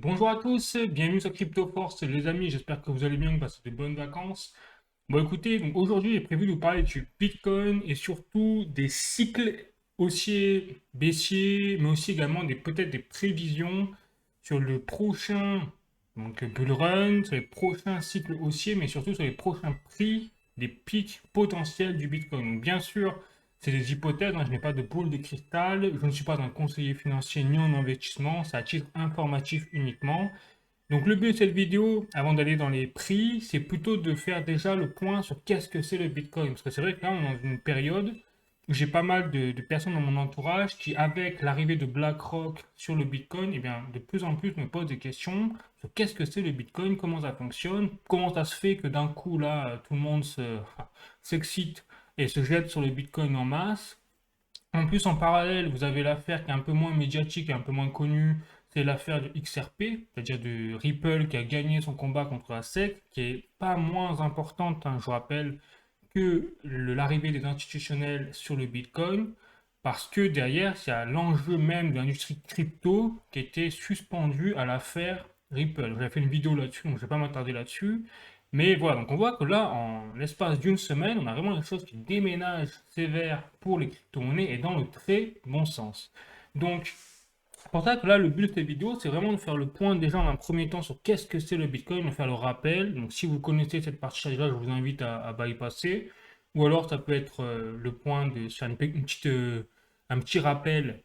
Bonjour à tous, bienvenue sur Crypto Force les amis, j'espère que vous allez bien, que vous passez de bonnes vacances. Bon écoutez, donc aujourd'hui j'ai prévu de vous parler du Bitcoin et surtout des cycles haussiers, baissiers, mais aussi également peut-être des prévisions sur le prochain bull run, sur les prochains cycles haussiers, mais surtout sur les prochains prix des pics potentiels du Bitcoin. Donc bien sûr, c'est des hypothèses, hein, je n'ai pas de boule de cristal, je ne suis pas un conseiller financier ni en investissement, c'est à titre informatif uniquement. Donc le but de cette vidéo, avant d'aller dans les prix, c'est plutôt de faire déjà le point sur qu'est-ce que c'est le Bitcoin. Parce que c'est vrai que là, on est dans une période où j'ai pas mal de personnes dans mon entourage qui, avec l'arrivée de BlackRock sur le Bitcoin, eh bien, de plus en plus me posent des questions sur qu'est-ce que c'est le Bitcoin, comment ça fonctionne, comment ça se fait que d'un coup, là, tout le monde s'excite et se jette sur le Bitcoin en masse. En plus, en parallèle, vous avez l'affaire qui est un peu moins médiatique et un peu moins connue, c'est l'affaire de XRP, c'est-à-dire de Ripple qui a gagné son combat contre la SEC, qui est pas moins importante, hein, je vous rappelle, que l'arrivée des institutionnels sur le Bitcoin, parce que derrière, il y a l'enjeu même de l'industrie crypto qui était suspendu à l'affaire Ripple. J'avais fait une vidéo là-dessus, donc je ne vais pas m'attarder là-dessus. Mais voilà, donc on voit que là, en l'espace d'une semaine, on a vraiment quelque chose qui déménage sévère pour les crypto-monnaies et dans le très bon sens. Donc, c'est pour ça que là, le but de cette vidéo, c'est vraiment de faire le point déjà en un premier temps sur qu'est-ce que c'est le Bitcoin, de faire le rappel. Donc, si vous connaissez cette partie déjà, je vous invite à bypasser. Ou alors, ça peut être le point de faire un petit rappel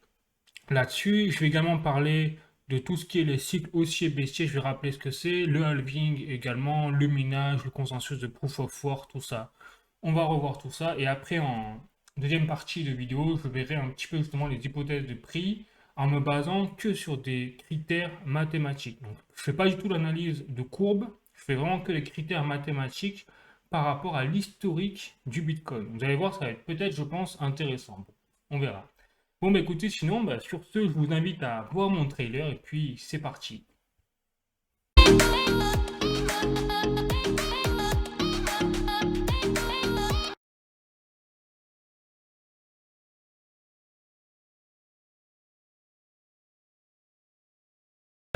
là-dessus. Je vais également parler de tout ce qui est les cycles haussiers baissiers. Je vais rappeler ce que c'est, le halving également, le minage, le consensus de proof of work, tout ça. On va revoir tout ça. Et après, en deuxième partie de vidéo, je verrai un petit peu justement les hypothèses de prix en me basant que sur des critères mathématiques. Donc, je ne fais pas du tout l'analyse de courbe, je fais vraiment que les critères mathématiques par rapport à l'historique du Bitcoin. Vous allez voir, ça va être peut-être, je pense, intéressant. Bon, on verra. Bon, bah écoutez, sinon, bah, sur ce, je vous invite à voir mon trailer et puis c'est parti.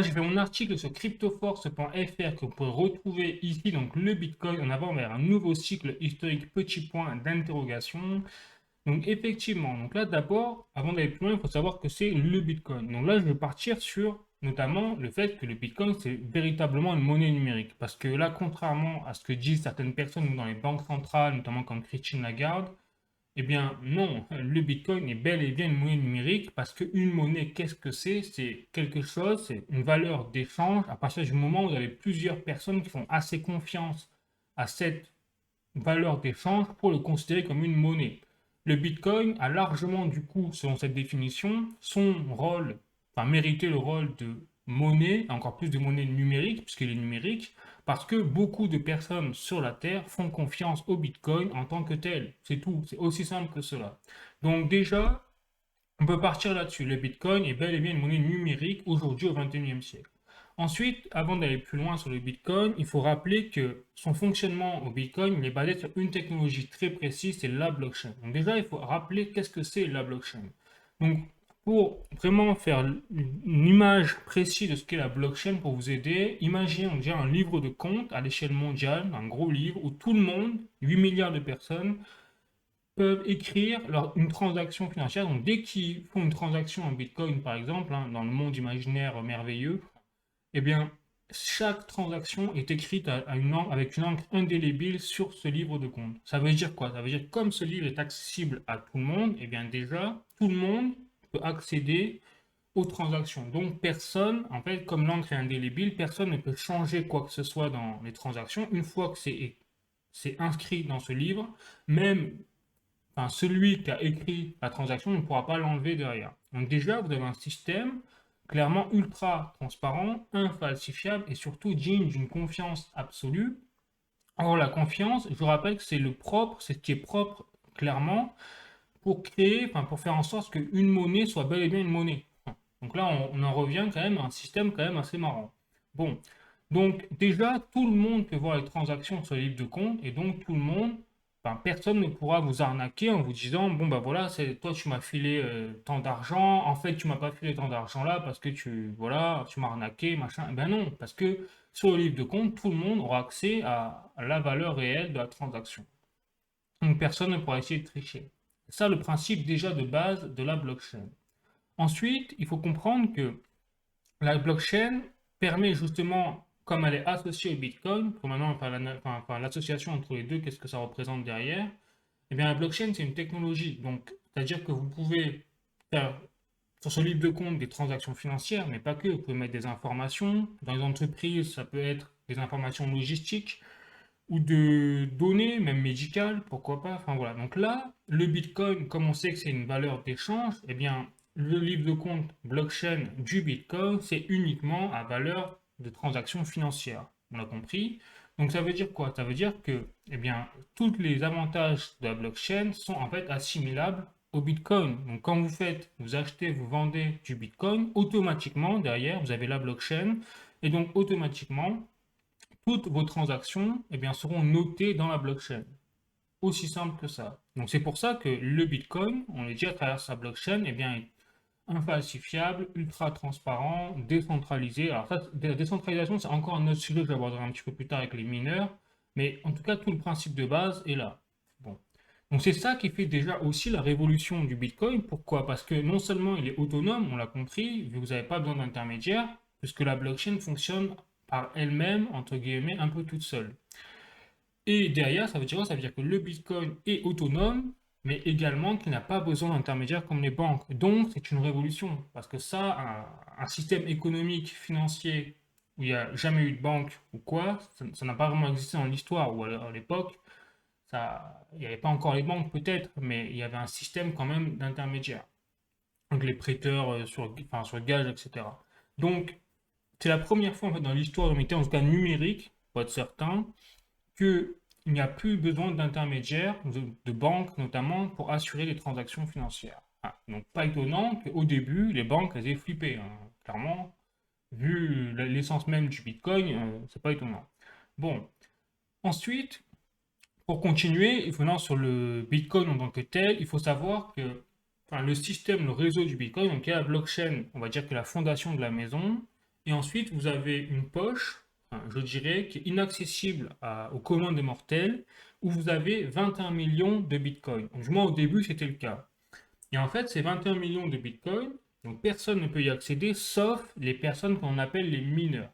J'ai fait mon article sur cryptoforce.fr que vous pouvez retrouver ici, donc le Bitcoin en avant vers un nouveau cycle historique, petit point d'interrogation. Donc effectivement, donc là d'abord, avant d'aller plus loin, il faut savoir que c'est le Bitcoin. Donc là, je vais partir sur notamment le fait que le Bitcoin, c'est véritablement une monnaie numérique. Parce que là, contrairement à ce que disent certaines personnes dans les banques centrales, notamment comme Christine Lagarde, eh bien, non, le Bitcoin est bel et bien une monnaie numérique parce qu'une monnaie, qu'est-ce que c'est? C'est quelque chose, c'est une valeur d'échange à partir du moment où vous avez plusieurs personnes qui font assez confiance à cette valeur d'échange pour le considérer comme une monnaie. Le Bitcoin a largement, du coup, selon cette définition, son rôle, enfin mérité le rôle de monnaie, encore plus de monnaie numérique, puisqu'il est numérique, parce que beaucoup de personnes sur la Terre font confiance au Bitcoin en tant que tel. C'est tout, c'est aussi simple que cela. Donc déjà, on peut partir là-dessus. Le Bitcoin est bel et bien une monnaie numérique aujourd'hui au XXIe siècle. Ensuite, avant d'aller plus loin sur le Bitcoin, il faut rappeler que son fonctionnement au Bitcoin il est basé sur une technologie très précise, c'est la blockchain. Donc déjà, il faut rappeler qu'est-ce que c'est la blockchain. Donc, pour vraiment faire une image précise de ce qu'est la blockchain pour vous aider, imaginez déjà un livre de compte à l'échelle mondiale, un gros livre où tout le monde, 8 milliards de personnes, peuvent écrire une transaction financière. Donc, dès qu'ils font une transaction en Bitcoin, par exemple, hein, dans le monde imaginaire merveilleux, eh bien, chaque transaction est écrite avec une encre indélébile sur ce livre de compte. Ça veut dire quoi? Ça veut dire que comme ce livre est accessible à tout le monde, eh bien déjà, tout le monde peut accéder aux transactions. Donc personne, en fait, comme l'encre est indélébile, personne ne peut changer quoi que ce soit dans les transactions. Une fois que c'est inscrit dans ce livre, même enfin, celui qui a écrit la transaction ne pourra pas l'enlever derrière. Donc déjà, vous avez un système clairement ultra transparent, infalsifiable et surtout digne d'une confiance absolue. Or, la confiance, je vous rappelle que c'est le propre, c'est ce qui est propre clairement pour créer, enfin pour faire en sorte qu'une monnaie soit bel et bien une monnaie. Donc là, on en revient quand même à un système quand même assez marrant. Bon, donc déjà, tout le monde peut voir les transactions sur les livres de compte et donc tout le monde enfin, personne ne pourra vous arnaquer en vous disant, bon bah voilà, c'est toi tu m'as filé tant d'argent, en fait tu m'as pas filé tant d'argent là parce que voilà, tu m'as arnaqué, machin. Eh ben non, parce que sur le livre de compte, tout le monde aura accès à la valeur réelle de la transaction. Donc personne ne pourra essayer de tricher. C'est ça le principe déjà de base de la blockchain. Ensuite, il faut comprendre que la blockchain permet justement, comme elle est associée au Bitcoin, pour maintenant faire l'association entre les deux, qu'est-ce que ça représente derrière? Eh bien, la blockchain, c'est une technologie. Donc, c'est-à-dire que vous pouvez faire sur ce livre de compte des transactions financières, mais pas que. Vous pouvez mettre des informations. Dans les entreprises, ça peut être des informations logistiques ou de données, même médicales, pourquoi pas. Enfin voilà. Donc là, le Bitcoin, comme on sait que c'est une valeur d'échange, eh bien, le livre de compte blockchain du Bitcoin, c'est uniquement à valeur de transactions financières. On l'a compris. Donc ça veut dire quoi? Ça veut dire que, eh bien, tous les avantages de la blockchain sont en fait assimilables au Bitcoin. Donc quand vous achetez, vous vendez du Bitcoin, automatiquement derrière, vous avez la blockchain. Et donc automatiquement, toutes vos transactions eh bien, seront notées dans la blockchain. Aussi simple que ça. Donc c'est pour ça que le Bitcoin, on le dit à travers sa blockchain, eh bien, est infalsifiable, ultra transparent, décentralisé. Alors ça, la décentralisation, c'est encore un autre sujet que j'aborderai un petit peu plus tard avec les mineurs, mais en tout cas, tout le principe de base est là. Bon. Donc c'est ça qui fait déjà aussi la révolution du Bitcoin. Pourquoi? Parce que non seulement il est autonome, on l'a compris, vous n'avez pas besoin d'intermédiaire, puisque la blockchain fonctionne par elle-même, entre guillemets, un peu toute seule. Et derrière, ça veut dire quoi? Ça veut dire que le Bitcoin est autonome, mais également qu'il n'a pas besoin d'intermédiaires comme les banques. Donc, c'est une révolution. Parce que ça, un système économique, financier, où il n'y a jamais eu de banque ou quoi, ça n'a pas vraiment existé dans l'histoire, ou à l'époque, il n'y avait pas encore les banques peut-être, mais il y avait un système quand même d'intermédiaires. Donc les prêteurs sur gage, etc. Donc, c'est la première fois en fait, dans l'histoire de l'humanité, en tout cas numérique, pour être certain, qu'il n'y a plus besoin d'intermédiaires, de banques notamment, pour assurer les transactions financières. Ah, donc pas étonnant qu'au début, les banques elles aient flippé, hein. Clairement, vu l'essence même du Bitcoin, c'est pas étonnant. Bon, ensuite, pour continuer, venant sur le Bitcoin en tant que tel, il faut savoir que enfin, le système, le réseau du Bitcoin, donc il y a la blockchain, on va dire que la fondation de la maison, et ensuite vous avez une poche, enfin, je dirais, qui est inaccessible aux communs des mortels, où vous avez 21 millions de Bitcoins. Donc, du moins au début c'était le cas. Et en fait, ces 21 millions de Bitcoins, donc personne ne peut y accéder sauf les personnes qu'on appelle les mineurs.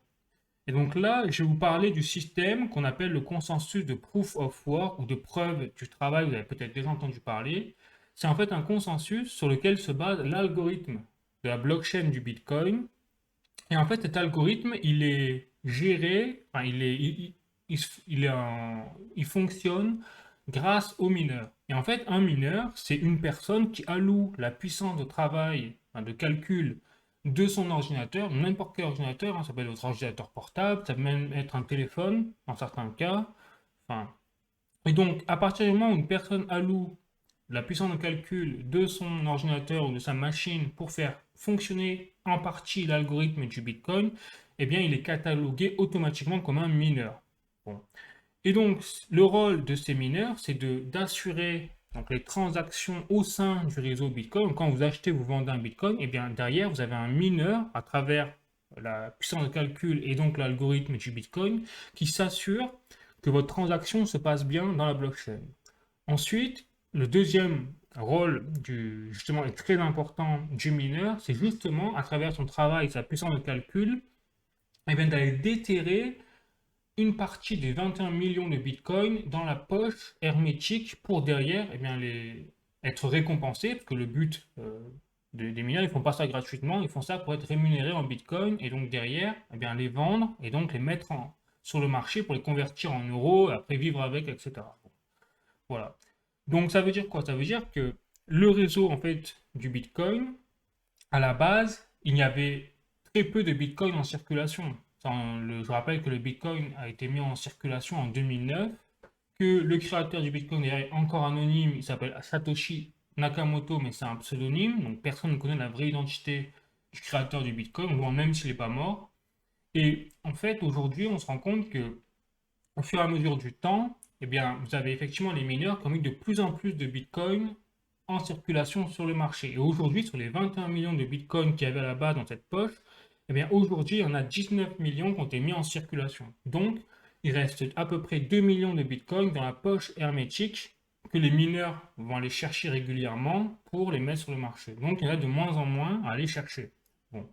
Et donc là, je vais vous parler du système qu'on appelle le consensus de proof of work ou de preuve du travail, vous avez peut-être déjà entendu parler. C'est en fait un consensus sur lequel se base l'algorithme de la blockchain du Bitcoin. Et en fait, cet algorithme, il est géré, enfin, il fonctionne grâce aux mineurs. Et en fait, un mineur, c'est une personne qui alloue la puissance de travail, enfin, de calcul de son ordinateur, n'importe quel ordinateur, hein, ça peut être votre ordinateur portable, ça peut même être un téléphone, dans certains cas. Enfin, et donc, à partir du moment où une personne alloue la puissance de calcul de son ordinateur ou de sa machine pour faire fonctionner en partie l'algorithme du Bitcoin, eh bien, il est catalogué automatiquement comme un mineur. Bon. Et donc, le rôle de ces mineurs, c'est d'assurer donc, les transactions au sein du réseau Bitcoin. Donc, quand vous achetez, vous vendez un Bitcoin, et bien derrière, vous avez un mineur à travers la puissance de calcul et donc l'algorithme du Bitcoin qui s'assure que votre transaction se passe bien dans la blockchain. Ensuite, le deuxième rôle justement est très important du mineur, c'est justement à travers son travail, sa puissance de calcul, et bien d'aller déterrer une partie des 21 millions de bitcoins dans la poche hermétique pour derrière être récompensés, parce que le but des mineurs, ils font pas ça gratuitement, ils font ça pour être rémunérés en bitcoin et donc derrière, eh bien, les vendre et donc les mettre sur le marché pour les convertir en euros, après vivre avec, etc. Voilà. Donc ça veut dire quoi? Ça veut dire que le réseau en fait du Bitcoin, à la base, il y avait très peu de Bitcoin en circulation. Je rappelle que le Bitcoin a été mis en circulation en 2009, que le créateur du Bitcoin est encore anonyme, il s'appelle Satoshi Nakamoto, mais c'est un pseudonyme, donc personne ne connaît la vraie identité du créateur du Bitcoin, même s'il n'est pas mort. Et en fait, aujourd'hui, on se rend compte que au fur et à mesure du temps, eh bien, vous avez effectivement les mineurs qui ont mis de plus en plus de Bitcoin en circulation sur le marché. Et aujourd'hui, sur les 21 millions de Bitcoin qu'il y avait là-bas dans cette poche, eh bien, aujourd'hui, il y en a 19 millions qui ont été mis en circulation. Donc, il reste à peu près 2 millions de Bitcoin dans la poche hermétique que les mineurs vont aller chercher régulièrement pour les mettre sur le marché. Donc, il y en a de moins en moins à aller chercher. Bon.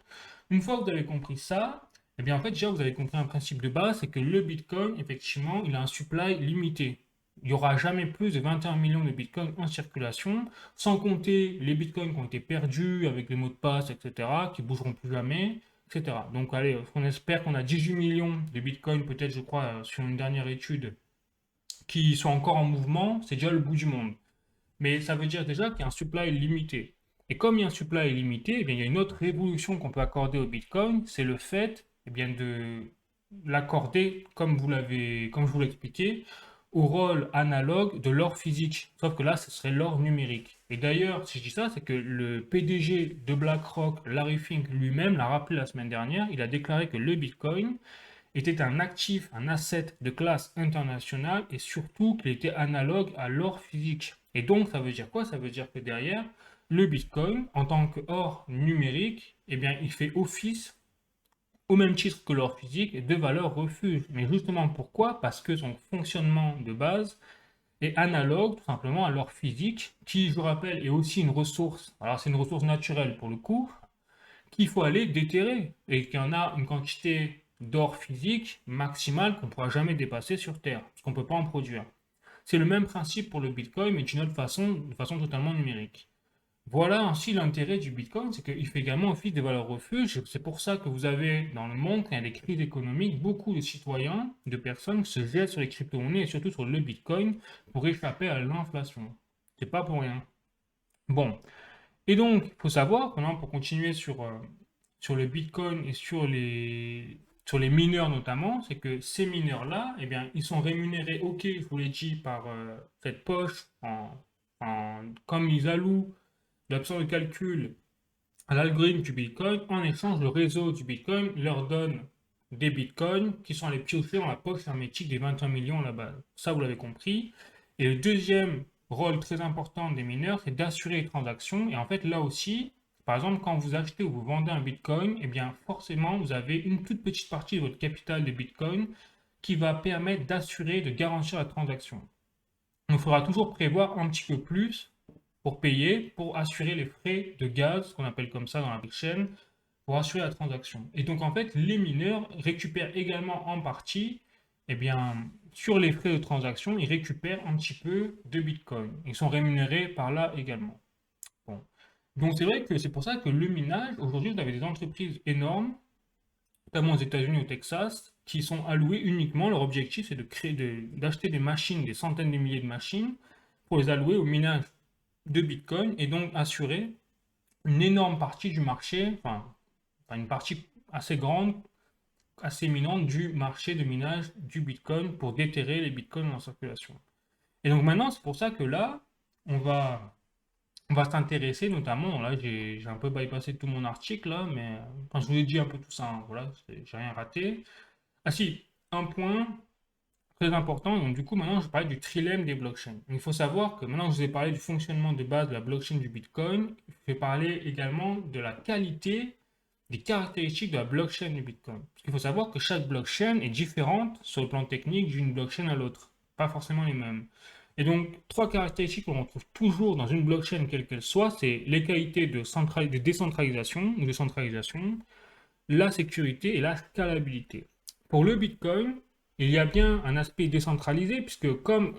Une fois que vous avez compris ça, eh bien, en fait, déjà, vous avez compris un principe de base, c'est que le Bitcoin, effectivement, il a un supply limité. Il n'y aura jamais plus de 21 millions de Bitcoin en circulation, sans compter les Bitcoins qui ont été perdus avec les mots de passe, etc., qui ne bougeront plus jamais, etc. Donc, allez, on espère qu'on a 18 millions de Bitcoin, peut-être, je crois, sur une dernière étude, qui sont encore en mouvement, c'est déjà le bout du monde. Mais ça veut dire déjà qu'il y a un supply limité. Et comme il y a un supply limité, eh bien, il y a une autre révolution qu'on peut accorder au Bitcoin, c'est le fait eh bien, de l'accorder, comme je vous l'ai expliqué, au rôle analogue de l'or physique. Sauf que là, ce serait l'or numérique. Et d'ailleurs, si je dis ça, c'est que le PDG de BlackRock, Larry Fink lui-même, l'a rappelé la semaine dernière. Il a déclaré que le Bitcoin était un actif, un asset de classe internationale et surtout qu'il était analogue à l'or physique. Et donc, ça veut dire quoi? Ça veut dire que derrière, le Bitcoin, en tant qu'or numérique, eh bien, il fait office au même titre que l'or physique de valeur refuge. Mais justement, pourquoi? Parce que son fonctionnement de base est analogue tout simplement à l'or physique, qui, je vous rappelle, est aussi une ressource. Alors, c'est une ressource naturelle pour le coup, qu'il faut aller déterrer et qu'il y en a une quantité d'or physique maximale qu'on ne pourra jamais dépasser sur Terre, parce qu'on ne peut pas en produire. C'est le même principe pour le Bitcoin, mais d'une autre façon, de façon totalement numérique. Voilà ainsi l'intérêt du Bitcoin, c'est qu'il fait également office de valeur refuge. C'est pour ça que vous avez dans le monde, quand il y a des crises économiques, beaucoup de citoyens, de personnes qui se jettent sur les crypto-monnaies et surtout sur le Bitcoin pour échapper à l'inflation. C'est pas pour rien. Bon, et donc, il faut savoir, maintenant, pour continuer sur le Bitcoin et sur les mineurs notamment, c'est que ces mineurs-là, eh bien, ils sont rémunérés, ok, je vous l'ai dit, par cette poche, comme ils allouent l'option de calcul à l'algorithme du Bitcoin. En échange, le réseau du Bitcoin leur donne des Bitcoins qui sont allés piocher dans la poche hermétique des 21 millions là-bas. Ça, vous l'avez compris. Et le deuxième rôle très important des mineurs, c'est d'assurer les transactions. Et en fait, là aussi, par exemple, quand vous achetez ou vous vendez un Bitcoin, eh bien, forcément, vous avez une toute petite partie de votre capital de Bitcoin qui va permettre d'assurer, de garantir la transaction. Donc, il faudra toujours prévoir un petit peu plus pour payer, pour assurer les frais de gaz, qu'on appelle comme ça dans la blockchain, pour assurer la transaction. Et donc, en fait, les mineurs récupèrent également en partie, eh bien, sur les frais de transaction, ils récupèrent un petit peu de Bitcoin. Ils sont rémunérés par là également. Bon. Donc, c'est vrai que c'est pour ça que le minage, aujourd'hui, vous avez des entreprises énormes, notamment aux États-Unis, au Texas, qui sont allouées uniquement, leur objectif, c'est de créer, d'acheter des machines, des centaines de milliers de machines, pour les allouer au minage de Bitcoin et donc assurer une énorme partie du marché, enfin une partie assez grande, assez éminente du marché de minage du Bitcoin pour déterrer les Bitcoins en circulation. Et donc maintenant, c'est pour ça que là, on va, on va s'intéresser notamment, là j'ai un peu bypassé tout mon article là, mais quand je vous ai dit un peu tout ça, hein, voilà, j'ai rien raté. Ah si, un point très important. Donc, du coup, maintenant, je parlais du trilemme des blockchains. Il faut savoir que maintenant que je vous ai parlé du fonctionnement de base de la blockchain du Bitcoin, je vais parler également de la qualité des caractéristiques de la blockchain du Bitcoin. Parce qu'il faut savoir que chaque blockchain est différente sur le plan technique d'une blockchain à l'autre. Pas forcément les mêmes. Et donc, trois caractéristiques qu'on retrouve toujours dans une blockchain, quelle qu'elle soit, c'est les qualités de décentralisation ou de centralisation, la sécurité et la scalabilité. Pour le Bitcoin, il y a bien un aspect décentralisé, puisque comme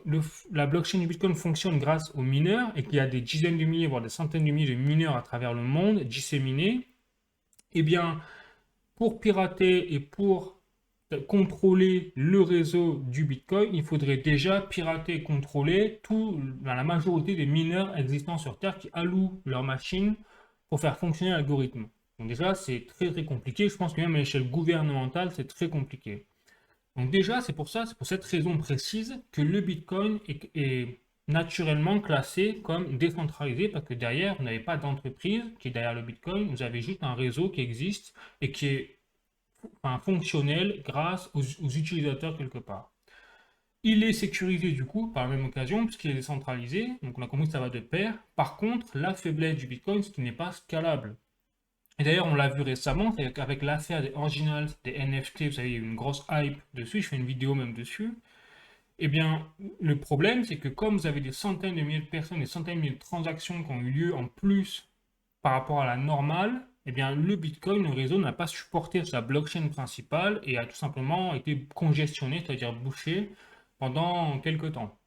la blockchain du Bitcoin fonctionne grâce aux mineurs, et qu'il y a des dizaines de milliers, voire des centaines de milliers de mineurs à travers le monde disséminés, eh bien, pour pirater et pour contrôler le réseau du Bitcoin, il faudrait déjà pirater et contrôler la majorité des mineurs existants sur Terre qui allouent leurs machines pour faire fonctionner l'algorithme. Donc déjà, c'est très très compliqué. Je pense que même à l'échelle gouvernementale, c'est très compliqué. Donc déjà, c'est pour cette raison précise que le Bitcoin est naturellement classé comme décentralisé parce que derrière, vous n'avez pas d'entreprise qui est derrière le Bitcoin, vous avez juste un réseau qui existe et qui est fonctionnel grâce aux utilisateurs quelque part. Il est sécurisé du coup par la même occasion puisqu'il est décentralisé, donc on a compris que ça va de pair. Par contre, la faiblesse du Bitcoin, c'est qu'il n'est pas scalable. Et d'ailleurs, on l'a vu récemment, c'est avec l'affaire des originals, des NFT, vous savez, il y a eu une grosse hype dessus, je fais une vidéo même dessus. Eh bien, le problème, c'est que comme vous avez des centaines de milliers de personnes, des centaines de milliers de transactions qui ont eu lieu en plus par rapport à la normale, eh bien, le Bitcoin, le réseau n'a pas supporté sa blockchain principale et a tout simplement été congestionné, c'est-à-dire bouché, pendant quelques temps.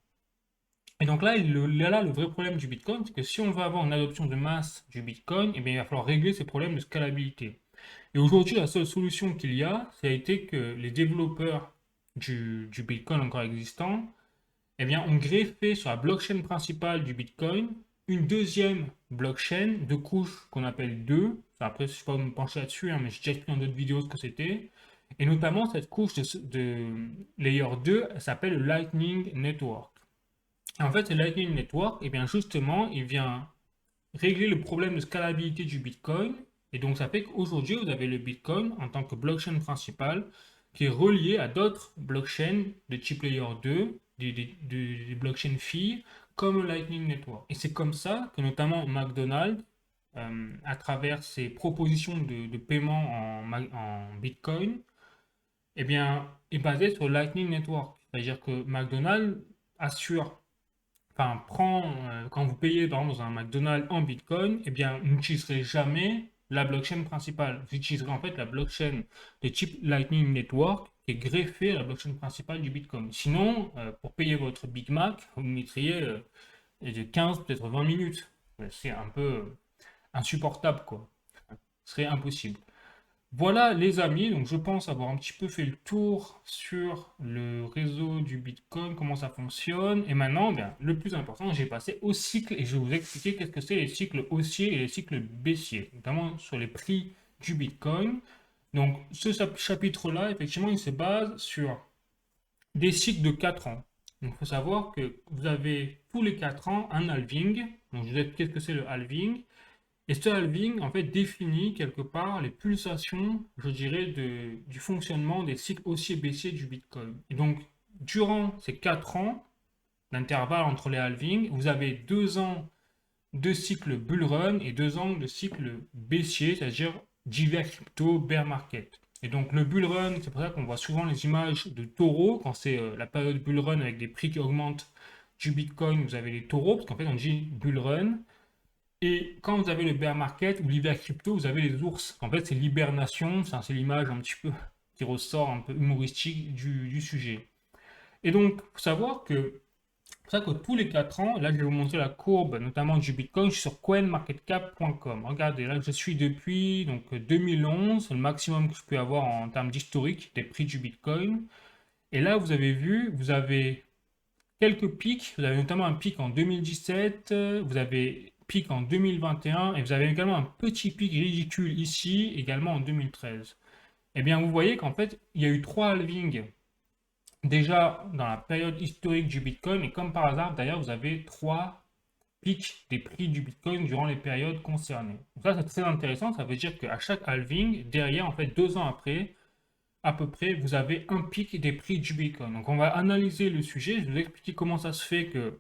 Et donc là, le vrai problème du Bitcoin, c'est que si on veut avoir une adoption de masse du Bitcoin, eh bien, il va falloir régler ces problèmes de scalabilité. Et aujourd'hui, la seule solution qu'il y a, ça a été que les développeurs du Bitcoin encore existant, eh bien, ont greffé sur la blockchain principale du Bitcoin une deuxième blockchain de couches qu'on appelle 2. Après, je ne sais pas me pencher là-dessus, hein, mais j'ai déjà expliqué dans d'autres vidéos ce que c'était. Et notamment, cette couche de layer 2, elle s'appelle Lightning Network. Et en fait, ce Lightning Network, eh bien, justement, il vient régler le problème de scalabilité du Bitcoin. Et donc, ça fait qu'aujourd'hui, vous avez le Bitcoin en tant que blockchain principale qui est relié à d'autres blockchains de type Layer 2, des blockchains filles, comme le Lightning Network. Et c'est comme ça que notamment McDonald's, à travers ses propositions de paiement en Bitcoin, eh bien, est basé sur Lightning Network. C'est-à-dire que McDonald's assure quand vous payez par exemple dans un McDonald's en Bitcoin, eh bien, vous n'utiliserez jamais la blockchain principale. Vous utiliserez en fait la blockchain de type Lightning Network qui est greffée à la blockchain principale du Bitcoin. Sinon, pour payer votre Big Mac, vous mettriez de 15, peut-être 20 minutes. C'est un peu insupportable, quoi. Ce serait impossible. Voilà les amis, donc je pense avoir un petit peu fait le tour sur le réseau du Bitcoin, comment ça fonctionne. Et maintenant, bien, le plus important, j'ai passé au cycle et je vais vous expliquer qu'est-ce que c'est les cycles haussiers et les cycles baissiers, notamment sur les prix du Bitcoin. Donc ce chapitre-là, effectivement, il se base sur des cycles de 4 ans. Donc il faut savoir que vous avez tous les 4 ans un halving. Donc je vous explique qu'est-ce que c'est le halving. Et ce halving, en fait, définit quelque part les pulsations, je dirais, du fonctionnement des cycles haussiers-baissiers du Bitcoin. Et donc, durant ces 4 ans d'intervalle entre les halvings, vous avez 2 ans de cycle bull run et 2 ans de cycle baissier, c'est-à-dire divers crypto bear market. Et donc, le bull run, c'est pour ça qu'on voit souvent les images de taureaux, quand c'est la période bull run avec des prix qui augmentent du Bitcoin, vous avez les taureaux, parce qu'en fait, on dit bull run. Et quand vous avez le bear market ou l'hiver crypto, vous avez les ours. En fait, c'est l'hibernation, c'est l'image un petit peu qui ressort un peu humoristique du sujet. Et donc, il faut savoir que c'est pour ça que tous les 4 ans, là je vais vous montrer la courbe, notamment du Bitcoin, je suis sur coinmarketcap.com. Regardez, là je suis depuis 2011, c'est le maximum que je peux avoir en termes d'historique des prix du Bitcoin. Et là, vous avez vu, vous avez quelques pics. Vous avez notamment un pic en 2017, vous avez pic en 2021 et vous avez également un petit pic ridicule ici, également en 2013. Eh bien, vous voyez qu'en fait, il y a eu 3 halvings déjà dans la période historique du Bitcoin et comme par hasard, d'ailleurs, vous avez 3 pics des prix du Bitcoin durant les périodes concernées. Donc ça, c'est très intéressant. Ça veut dire qu'à chaque halving, derrière, en fait, 2 ans après, à peu près, vous avez un pic des prix du Bitcoin. Donc, on va analyser le sujet. Je vais vous expliquer comment ça se fait que,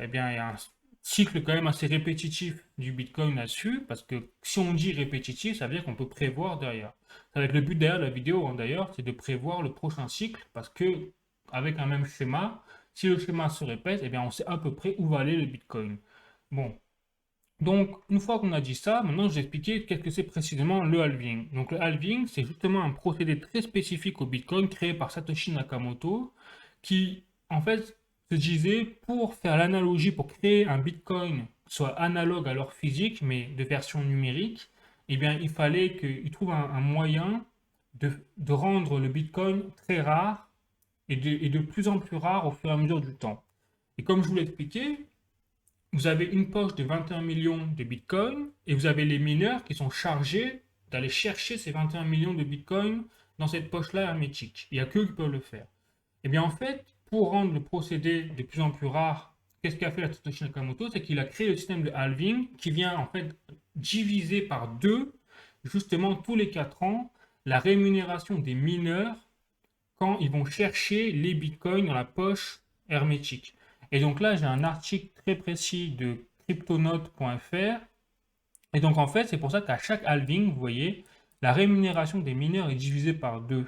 eh bien, il y a un cycle quand même assez répétitif du Bitcoin là-dessus. Parce que si on dit répétitif, ça veut dire qu'on peut prévoir derrière. Ça va être le but derrière la vidéo, hein, d'ailleurs, c'est de prévoir le prochain cycle. Parce que, avec un même schéma, si le schéma se répète, eh bien, on sait à peu près où va aller le Bitcoin. Bon, donc, une fois qu'on a dit ça, maintenant je vais expliquer qu'est-ce que c'est précisément le halving. Donc, le halving, c'est justement un procédé très spécifique au Bitcoin créé par Satoshi Nakamoto qui, en fait, se disait pour faire l'analogie, pour créer un Bitcoin soit analogue à l'or physique, mais de version numérique, eh bien, il fallait qu'il trouve un moyen de rendre le Bitcoin très rare et de plus en plus rare au fur et à mesure du temps. Et comme je vous l'ai expliqué, vous avez une poche de 21 millions de bitcoins et vous avez les mineurs qui sont chargés d'aller chercher ces 21 millions de bitcoins dans cette poche-là hermétique. Il n'y a qu'eux qui peuvent le faire. Et bien en fait, pour rendre le procédé de plus en plus rare, qu'est-ce qu'a fait Satoshi Nakamoto? C'est qu'il a créé le système de halving qui vient en fait diviser par deux, justement tous les 4 ans, la rémunération des mineurs quand ils vont chercher les bitcoins dans la poche hermétique. Et donc là, j'ai un article très précis de cryptonote.fr. Et donc en fait, c'est pour ça qu'à chaque halving, vous voyez, la rémunération des mineurs est divisée par 2.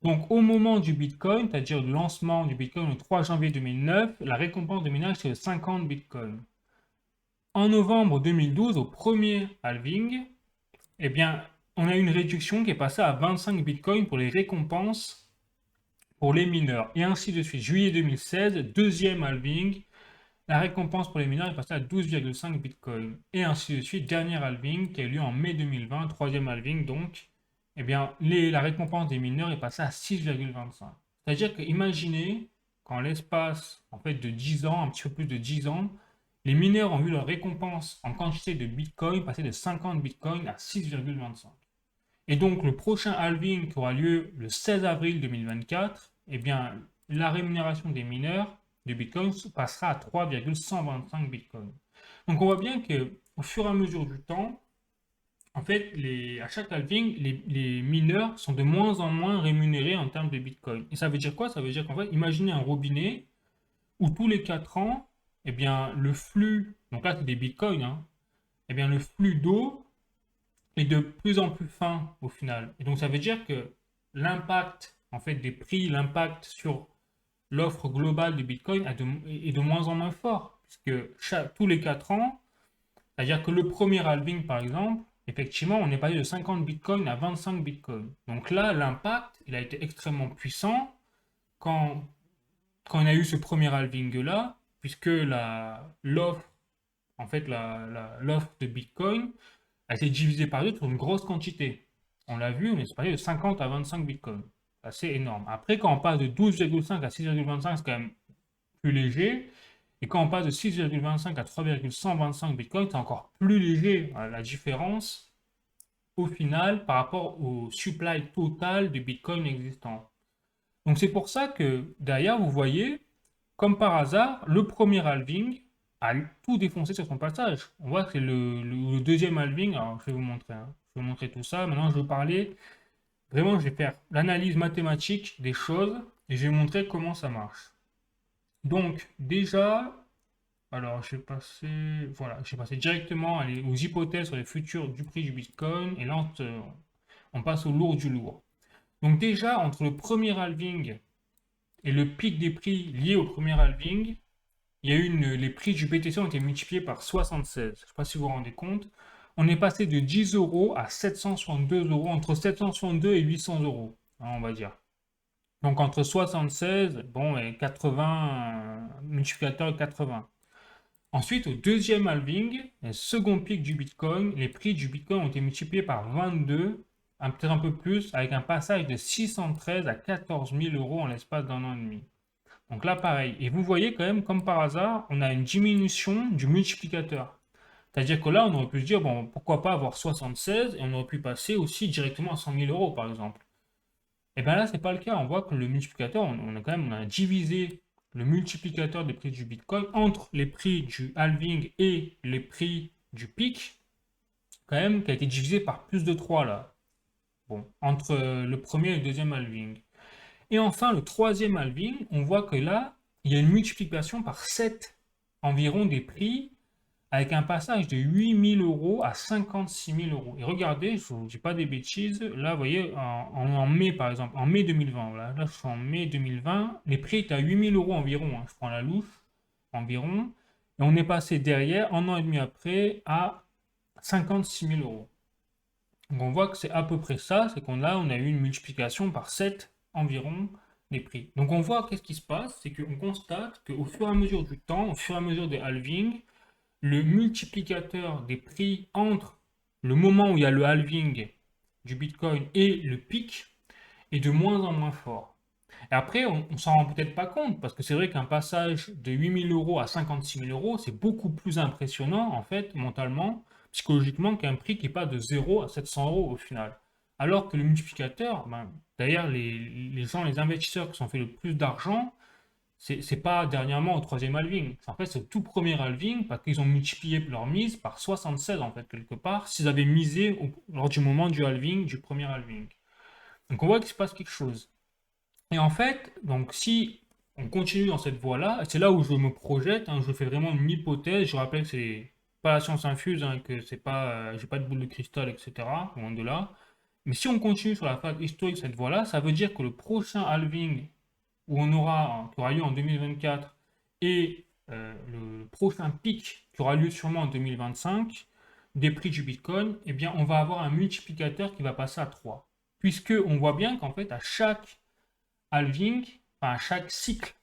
Donc au moment du Bitcoin, c'est-à-dire le lancement du Bitcoin le 3 janvier 2009, la récompense de minage c'est de 50 Bitcoins. En novembre 2012, au premier halving, eh bien, on a eu une réduction qui est passée à 25 Bitcoins pour les récompenses pour les mineurs. Et ainsi de suite. Juillet 2016, deuxième halving, la récompense pour les mineurs est passée à 12,5 Bitcoin. Et ainsi de suite. Dernier halving qui a eu lieu en mai 2020, troisième halving donc, eh bien, la récompense des mineurs est passée à 6,25. C'est-à-dire que imaginez qu'en l'espace en fait, de 10 ans, un petit peu plus de 10 ans, les mineurs ont vu leur récompense en quantité de Bitcoin passer de 50 Bitcoin à 6,25. Et donc le prochain halving qui aura lieu le 16 avril 2024, eh bien, la rémunération des mineurs de Bitcoin passera à 3,125 Bitcoin. Donc on voit bien que au fur et à mesure du temps, en fait, à chaque halving, les mineurs sont de moins en moins rémunérés en termes de Bitcoin. Et ça veut dire quoi? Ça veut dire qu'en fait, imaginez un robinet où tous les 4 ans, eh bien, le flux, donc là c'est des Bitcoins, hein, eh bien, le flux d'eau est de plus en plus fin au final. Et donc ça veut dire que l'impact en fait des prix, l'impact sur l'offre globale de Bitcoin est de moins en moins fort. Puisque tous les 4 ans, c'est-à-dire que le premier halving par exemple, effectivement on est passé de 50 Bitcoin à 25 Bitcoin. Donc là l'impact il a été extrêmement puissant quand, quand on a eu ce premier halving là, puisque l'offre en fait l'offre de Bitcoin a été divisée par deux sur une grosse quantité. On l'a vu, on est passé de 50 à 25 bitcoins. C'est assez énorme. Après, quand on passe de 12,5 à 6,25, c'est quand même plus léger. Et quand on passe de 6,25 à 3,125 bitcoins, c'est encore plus léger. La différence, au final, par rapport au supply total de bitcoin existant. Donc c'est pour ça que, derrière, vous voyez, comme par hasard, le premier halving a tout défoncé sur son passage. On voit que c'est le deuxième halving. Alors, je vais vous montrer. Hein. Je vais vous montrer tout ça. Maintenant, je vais parler. Vraiment, je vais faire l'analyse mathématique des choses et je vais vous montrer comment ça marche. Donc, déjà, alors, je vais passer, voilà, je vais passer directement aux hypothèses sur les futurs du prix du Bitcoin. Et là, on passe au lourd du lourd. Donc, déjà, entre le premier halving et le pic des prix lié au premier halving, il y a eu les prix du BTC ont été multipliés par 76. Je ne sais pas si vous vous rendez compte. On est passé de 10 euros à 762 euros, entre 762 et 800 euros, hein, on va dire. Donc entre 76, bon, et 80, multiplicateur 80. Ensuite, au deuxième halving, le second pic du Bitcoin, les prix du Bitcoin ont été multipliés par 22, peut-être un peu plus, avec un passage de 613 à 14 000 euros en l'espace d'un an et demi. Donc là, pareil. Et vous voyez quand même, comme par hasard, on a une diminution du multiplicateur. C'est-à-dire que là, on aurait pu se dire, bon, pourquoi pas avoir 76 et on aurait pu passer aussi directement à 100 000 euros, par exemple. Et bien là, c'est pas le cas. On voit que le multiplicateur, on a divisé le multiplicateur des prix du Bitcoin entre les prix du halving et les prix du pic, quand même, qui a été divisé par plus de 3 là. Bon, entre le premier et le deuxième halving. Et enfin, le troisième halving, on voit que là, il y a une multiplication par 7 environ des prix, avec un passage de 8 000 euros à 56 000 euros. Et regardez, je ne vous dis pas des bêtises, là, vous voyez, en mai, par exemple, en mai 2020, là je suis en mai 2020, les prix étaient à 8 000 euros environ, hein, je prends la louche, environ, et on est passé derrière, un an et demi après, à 56 000 euros. Donc on voit que c'est à peu près ça, c'est qu'on on a eu une multiplication par 7 environ des prix. Donc on voit qu'est-ce qui se passe, c'est qu'on constate qu'au fur et à mesure du temps, au fur et à mesure des halvings, le multiplicateur des prix entre le moment où il y a le halving du Bitcoin et le pic est de moins en moins fort. Et après, on ne s'en rend peut-être pas compte, parce que c'est vrai qu'un passage de 8 000 euros à 56 000 euros, c'est beaucoup plus impressionnant, en fait, mentalement, psychologiquement, qu'un prix qui n'est pas de 0 à 700 euros au final. Alors que le multiplicateur, d'ailleurs, les gens, les investisseurs qui ont fait le plus d'argent, c'est pas dernièrement au troisième halving. En fait, c'est au tout premier halving, parce qu'ils ont multiplié leur mise par 76, en fait, quelque part, s'ils avaient misé lors du moment du halving, du premier halving. Donc on voit qu'il se passe quelque chose. Et en fait, donc si on continue dans cette voie-là, c'est là où je me projette, hein, je fais vraiment une hypothèse. Je rappelle que c'est pas la science infuse, hein, que c'est pas, j'ai pas de boule de cristal, etc. Loin de là. Mais si on continue sur la phase historique de cette voie-là, ça veut dire que le prochain halving où on aura, qui aura lieu en 2024 et le prochain pic qui aura lieu sûrement en 2025 des prix du Bitcoin, eh bien, on va avoir un multiplicateur qui va passer à 3. Puisque on voit bien qu'en fait, à chaque halving, enfin, à chaque cycle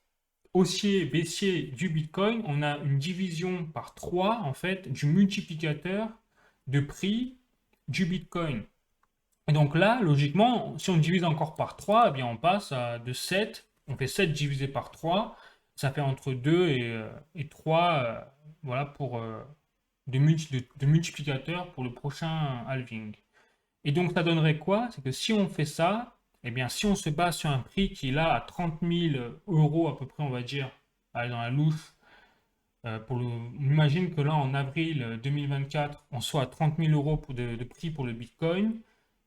haussier, baissier du Bitcoin, on a une division par 3 en fait du multiplicateur de prix du Bitcoin. Et donc là, logiquement, si on divise encore par 3, eh bien on passe de 7. On fait 7 divisé par 3. Ça fait entre 2 et 3, voilà, pour de multiplicateurs pour le prochain halving. Et donc ça donnerait quoi? C'est que si on fait ça, eh bien si on se base sur un prix qui est là à 30 000 euros à peu près, on va dire, allez, dans la louche, on imagine que là, en avril 2024, on soit à 30 000 euros de prix pour le Bitcoin.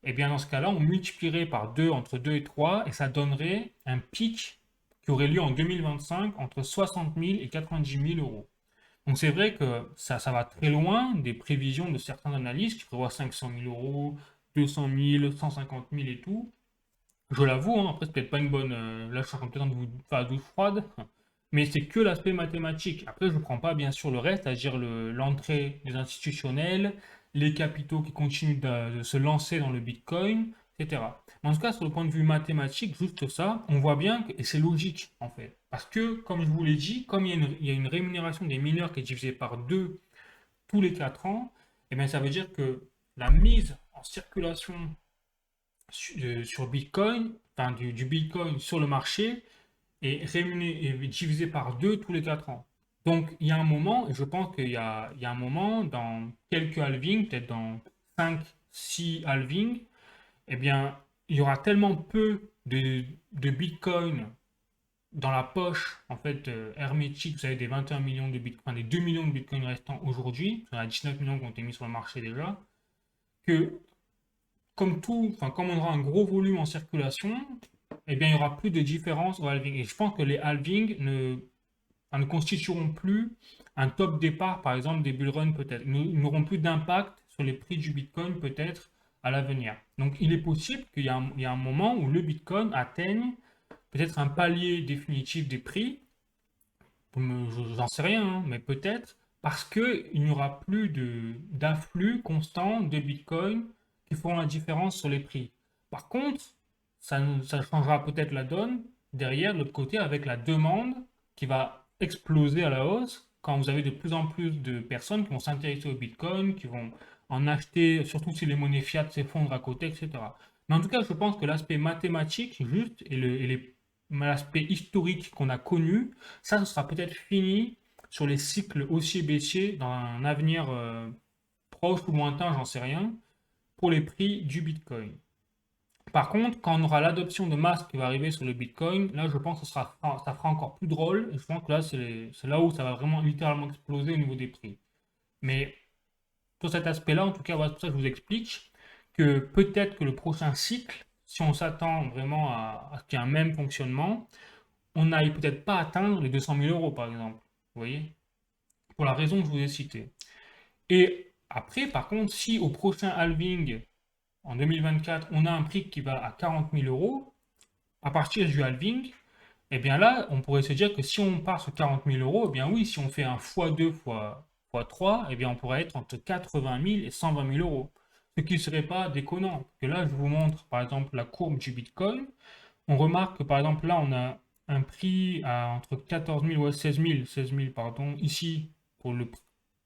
Et bien, dans ce cas-là, on multiplierait par 2, entre 2 et 3, et ça donnerait un pic qui aurait lieu en 2025 entre 60 000 et 90 000 euros. Donc, c'est vrai que ça va très loin des prévisions de certains analystes qui prévoient 500 000 euros, 200 000, 150 000 et tout. Je l'avoue, hein, après, c'est peut-être pas une bonne. Là, je suis en train de vous faire la douche froide. Mais c'est que l'aspect mathématique. Après, je ne prends pas bien sûr le reste, c'est-à-dire l'entrée des institutionnels, les capitaux qui continuent de se lancer dans le Bitcoin, etc. Mais en tout cas, sur le point de vue mathématique, juste ça, on voit bien que, et c'est logique en fait. Parce que, comme je vous l'ai dit, comme il y a une rémunération des mineurs qui est divisée par 2 tous les 4 ans, et bien ça veut dire que la mise en circulation sur Bitcoin, enfin du Bitcoin sur le marché, est divisé par 2 tous les 4 ans. Donc il y a un moment, et je pense qu'il y a un moment, dans quelques halvings, peut-être dans 5 6 halvings, eh bien, il y aura tellement peu de Bitcoin dans la poche, en fait, hermétique, vous savez, des 21 millions de Bitcoin, des 2 millions de Bitcoin restants aujourd'hui, il y en a 19 millions qui ont été mis sur le marché déjà, que comme tout, enfin, comme on aura un gros volume en circulation, eh bien, il n'y aura plus de différence au halving. Et je pense que les halvings ne constitueront plus un top départ, par exemple, des bull runs peut-être. Ils n'auront plus d'impact sur les prix du Bitcoin peut-être à l'avenir. Donc, il est possible qu'il y a un moment où le Bitcoin atteigne peut-être un palier définitif des prix. J'en sais rien, hein, mais peut-être parce qu'il n'y aura plus d'afflux constant de Bitcoin qui feront la différence sur les prix. Par contre, ça changera peut-être la donne derrière, de l'autre côté, avec la demande qui va exploser à la hausse quand vous avez de plus en plus de personnes qui vont s'intéresser au Bitcoin, qui vont en acheter, surtout si les monnaies fiat s'effondrent à côté, etc. Mais en tout cas, je pense que l'aspect mathématique, juste, l'aspect historique qu'on a connu, ça, ce sera peut-être fini sur les cycles haussiers-baissiers dans un avenir proche ou lointain, j'en sais rien, pour les prix du Bitcoin. Par contre, quand on aura l'adoption de masse qui va arriver sur le Bitcoin, là, je pense que ça fera encore plus drôle. Et je pense que là, c'est là où ça va vraiment littéralement exploser au niveau des prix. Mais sur cet aspect-là, en tout cas, voilà, c'est pour ça que je vous explique que peut-être que le prochain cycle, si on s'attend vraiment à ce qu'il y ait un même fonctionnement, on n'aille peut-être pas atteindre les 200 000 euros, par exemple. Vous voyez? Pour la raison que je vous ai citée. Et après, par contre, si au prochain halving, en 2024, on a un prix qui va à 40 000 euros, à partir du halving, eh bien là, on pourrait se dire que si on part sur 40 000 euros, eh bien oui, si on fait un x2 x3, eh bien on pourrait être entre 80 000 et 120 000 euros. Ce qui ne serait pas déconnant. Parce que là, je vous montre par exemple la courbe du Bitcoin. On remarque que par exemple là, on a un prix à entre 14 000 ou 16 000, pardon, ici pour le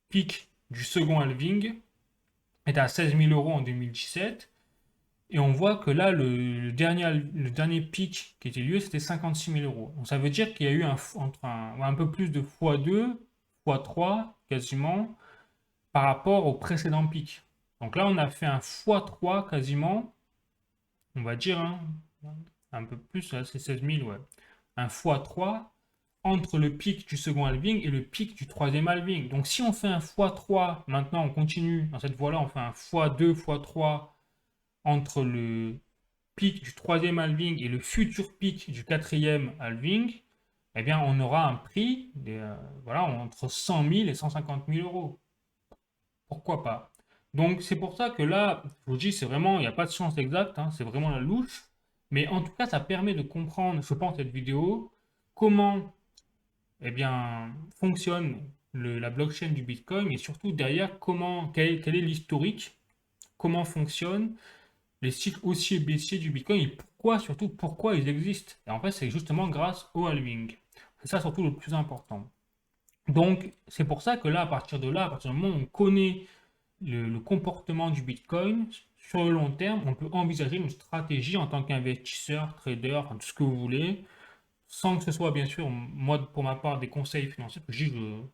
pic du second halving est à 16 000 euros en 2017. Et on voit que là, le dernier pic qui était lieu, c'était 56 000 euros. Donc ça veut dire qu'il y a eu un peu plus de x2, x3 quasiment par rapport au précédent pic. Donc là, on a fait un x3 quasiment, on va dire, hein, un peu plus, là, c'est 16 000, ouais. Un x3 entre le pic du second halving et le pic du troisième halving. Donc si on fait un x3, maintenant on continue dans cette voie-là, on fait un x2, x3 entre le pic du troisième halving et le futur pic du quatrième halving, eh bien, on aura un prix voilà, entre 100 000 et 150 000 euros. Pourquoi pas? Donc, c'est pour ça que là, je vous dis, c'est vraiment, il n'y a pas de science exacte, hein, c'est vraiment la louche. Mais en tout cas, ça permet de comprendre, je pense, cette vidéo, comment eh bien, fonctionne la blockchain du Bitcoin et surtout derrière, quel est l'historique, comment fonctionnent les cycles haussiers et baissiers du Bitcoin et pourquoi, surtout, pourquoi ils existent. Et en fait, c'est justement grâce au halving. C'est ça surtout le plus important. Donc, c'est pour ça que là, à partir de là, à partir du moment où on connaît le comportement du Bitcoin, sur le long terme, on peut envisager une stratégie en tant qu'investisseur, trader, enfin, tout ce que vous voulez, sans que ce soit, bien sûr, moi, pour ma part, des conseils financiers, parce que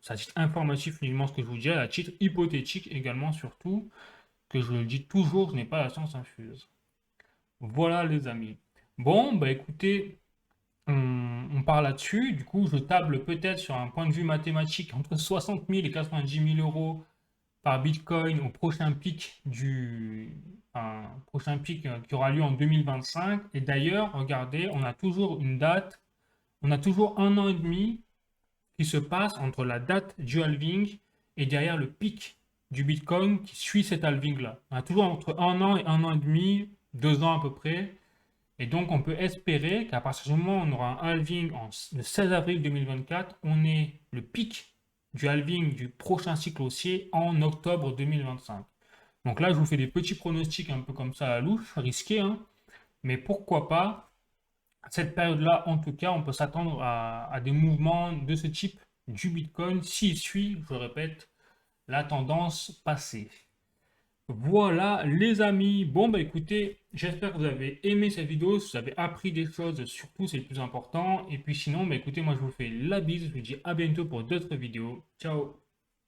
c'est à titre informatif uniquement ce que je vous dis, à titre hypothétique également, surtout, que je le dis toujours, je n'ai pas la science infuse. Voilà, les amis. Bon, bah écoutez, on part là-dessus. Du coup, je table peut-être sur un point de vue mathématique entre 60 000 et 90 000 euros par Bitcoin au prochain pic prochain pic qui aura lieu en 2025. Et d'ailleurs, regardez, on a toujours une date, on a toujours un an et demi qui se passe entre la date du halving et derrière le pic du Bitcoin qui suit cet halving-là. On a toujours entre un an et un an et demi, 2 ans à peu près. Et donc, on peut espérer qu'à partir du moment où on aura un halving le 16 avril 2024, on ait le pic du halving du prochain cycle haussier en octobre 2025. Donc là, je vous fais des petits pronostics un peu comme ça à la louche, risqués, hein, mais pourquoi pas, à cette période-là, en tout cas, on peut s'attendre à des mouvements de ce type du Bitcoin s'il suit, je répète, la tendance passée. Voilà les amis, bon bah écoutez, j'espère que vous avez aimé cette vidéo, si vous avez appris des choses, surtout c'est le plus important. Et puis sinon, bah écoutez, moi je vous fais la bise, je vous dis à bientôt pour d'autres vidéos. Ciao!